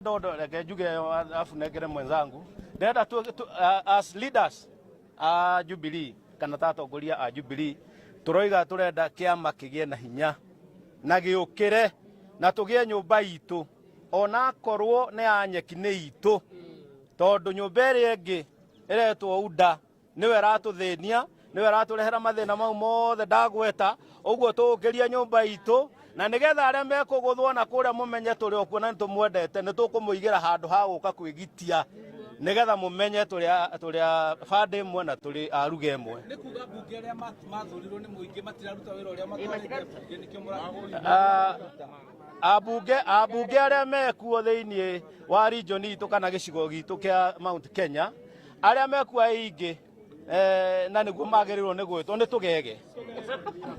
Dodo like juge afu negere mwenzangu ndenda as leaders Jubilee kana tatongoria Jubilee turoiga turenda kiama kigie na hinya na giukire na tugie nyumba itu ona korwo ne anyeki ne itu tondu nyumba iri ingi iretwo uda niwe ratuthenia niwe raturehera mathina mau mothe ndagweta uguo tugiria nyumba itu na nigetha aria mekuguthwo na kuria mumenye turi okuo na nitumwendete nitukumuigira handu ha guka kwigitia nigetha mumenye turia bande imwe na turi aruge imwe ni kuga bunge aria mathurirwo ni muingi matiraruta wira uria matwarite nikio muragura abunge aria mekuo thiini wa region itu kana gicigo gitu kia Mount Kenya aria mekuo aingi na niguo magirirwo ni gwitwo ni tugege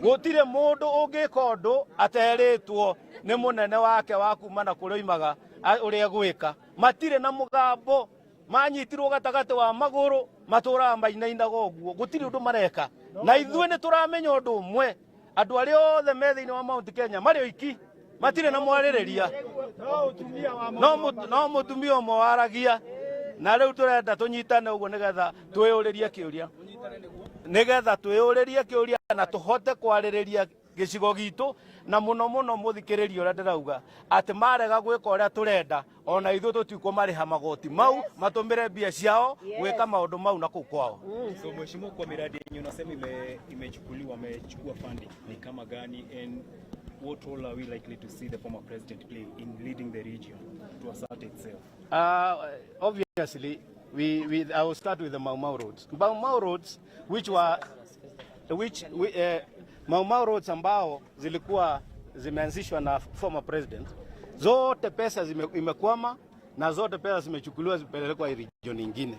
gutire mundu ungika undu ateritwo ni munene wake wa kuma na kurioimaga uria gwika matire na mugambo manyitirwo gatagati wa maguru matura mainainaga uguo gutire undu mareka na ithue ni turamenya undu umwe andu aria othe me thiini wa Mount Kenya mari oiki matire na mwaririria no mutumia umwe waragia na riu turenda tunyitane uguo nigetha twiyuririe kiuria na tuhote kwaririria gicigo gitu na muno muthikiririo uria ndirauga ati marega gwika uria turenda ona ithu tutiko mariha magoti mau matumire mbia ciao gwika maundu mau na kuu kwao. So mheshimiwa, kwa miradi yenyewe unasema imechukua funding ni kama gani, and what role are we likely to see the former president play in leading the region to assert itself? Obviously I will start with the Mau roads. Mau roads Mau roads ambao zilikuwa zimeanzishwa na former president, zote pesa imekwama na zote pesa zimechukuliwa zipelekwa region nyingine.